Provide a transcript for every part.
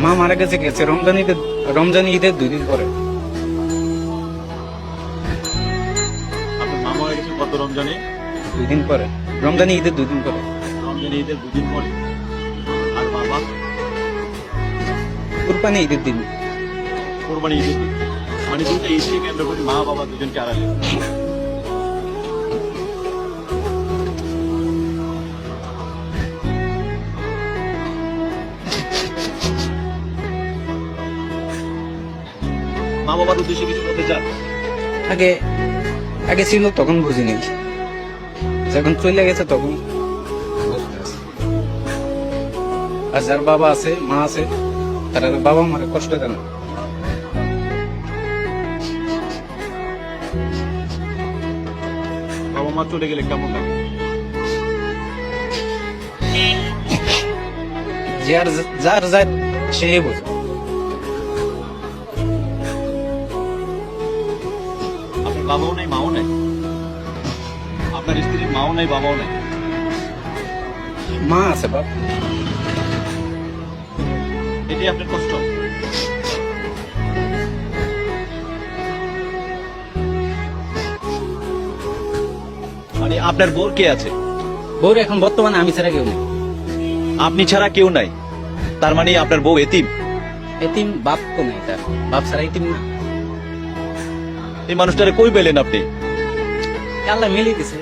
মা মারা গেছে রমজান ঈদের 2 দিন পরে। আপনার মা মারা গেছে কত রমজানে? 2 দিন পরে, রমজান ঈদের 2 দিন পরে। রমজানে ঈদের 2 দিন পরে। আর বাবা কুরবানি ঈদের দিন। কোরবানি ঈদের দিন। মানে দুটো ঈদকে কেন্দ্র করে মা বাবা দুজনকে আড়ালে। মা বাবার উদ্দেশ্যে কিছু বলতে চান? আগে আগে ছিল তখন বুঝিনি, যখন চলে গেছে তখন বুঝতেছি। আর যার বাবা আছে মা আছে তারা বাবা মার কষ্ট দেয় না। বাবা মা চলে গেলে কেমন লাগে? যার যার যার সে বোঝে। আপনার বাবাও নাই মাও নাই? আপনার স্ত্রীর মাও নাই বাবাও নাই? মা আছে বাপ। এটাই আপনার কষ্ট? মানে আপনার বোর কে আছে? বউর এখন বর্তমানে আমি ছাড়া কেউ নেই। আপনি ছাড়া কেউ নাই, তার মানে আপনার বউ এতিম? এতিম বাপ তো নেই, তার বাপ ছাড়া এতিম না। এই মানুষটারে কই পেলেন আপনি? আল্লাহ মিলিয়ে দিছে।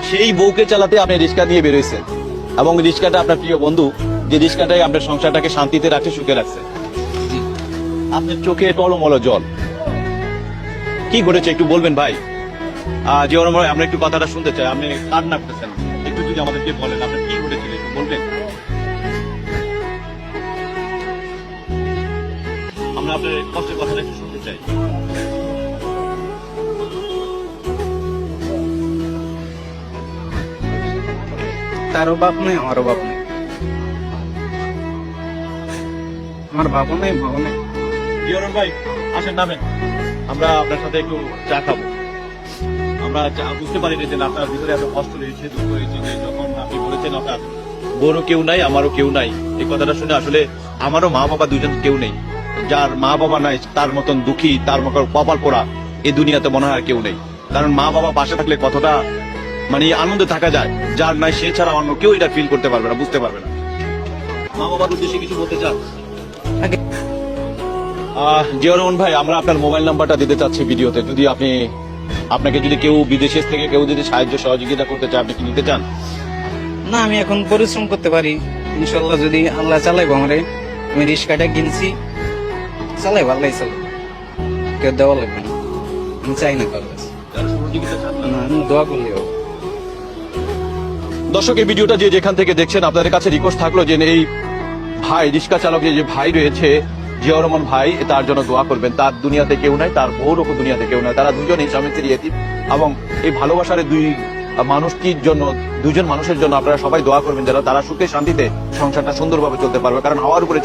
সেই বউকে চালাতে আপনি রিক্সা নিয়ে বেরোইছেন, এবং রিক্সাটা আপনার প্রিয় বন্ধু, যে রিক্সাটাই আপনার সংসারটাকে শান্তিতে রাখছে, সুখে রাখছে। জি। আপনার চোখে টলমল জল। কি ঘটেছে একটু বলবেন ভাই? জিওর আমরা একটু কথাটা শুনতে চাই। আপনি কান্না করতেছেন, একটু যদি আমাদেরকে বলেন আপনার কি ঘটেছিল একটু বলবেন? আমরা আপনার কষ্টের কথাটা একটু শুনতে চাই। তারও বাপ নেই, আমারও বাপ নেই। আমার বাপও নেই, মাও নেই। জিওর ভাই আসেন, নামেন, আমরা আপনার সাথে একটু চা খাবো। আমরা বুঝতে পারিনি যে আপনার ভিতরে এত কষ্ট রয়েছে, দুঃখ হয়েছে, যে যখন আপনি বলেছেন আপনার বোনও কেউ নাই, আমারও কেউ নাই, এই কথাটা শুনে আসলে আমারও মা বাবা দুজন কেউ নেই। যার মা বাবা নাই তার মতন দুঃখী, তার মতন কপাল পোড়া এই দুনিয়াতে মনে হয় আর কেউ নেই। কারণ মা বাবা পাশে থাকলে কতটা মানে আনন্দে থাকা যায়, যার নাই সে ছাড়া অন্য কেউ এটা ফিল করতে পারবে না, বুঝতে পারবে না। মা বাবার উদ্দেশ্যে কিছু বলতে চান? আগে জিয়া রহমান ভাই, আমরা আপনার মোবাইল নাম্বারটা দিতে চাচ্ছি ভিডিওতে। যদি আপনাকে যদি কেউ বিদেশের থেকে কেউ যদি সাহায্য সহযোগিতা করতে চায়, আপনি কি নিতে চান? না, আমি এখন পরিশ্রম করতে পারি ইনশাল্লাহ, যদি আল্লাহ চালাইবো আমারে। আমি রিক্সাটা কিনছি, চালাইবো, আল্লাহ চালাইবো, কেউ দেওয়া লাগবে না। আমি চাই না কারো কাছে। যারা সহযোগিতা চান না? না, আমি দোয়া করলে হবে। দর্শক, এই ভিডিওটা যে যেখান থেকে দেখছেন, আপনাদের কাছে রিকোয়েস্ট থাকলো যে এই ভাই রিক্সা চালক যে ভাই রয়েছে জিয়াউর রহমান ভাই, তার জন্য দোয়া করবেন। তার দুনিয়াতে কেউ নাই, তার বউরও দুনিয়াতে কেউ নাই, তারা দুজনেই স্বামী স্ত্রী এতিম। এবং এই ভালোবাসার দুজন মানুষের জন্য আপনারা সবাই দোয়া করবেন, যারা তারা সুখে শান্তিতে সংসারটা সুন্দরভাবে চলতে পারবে। কারণ হাওয়ার উপরে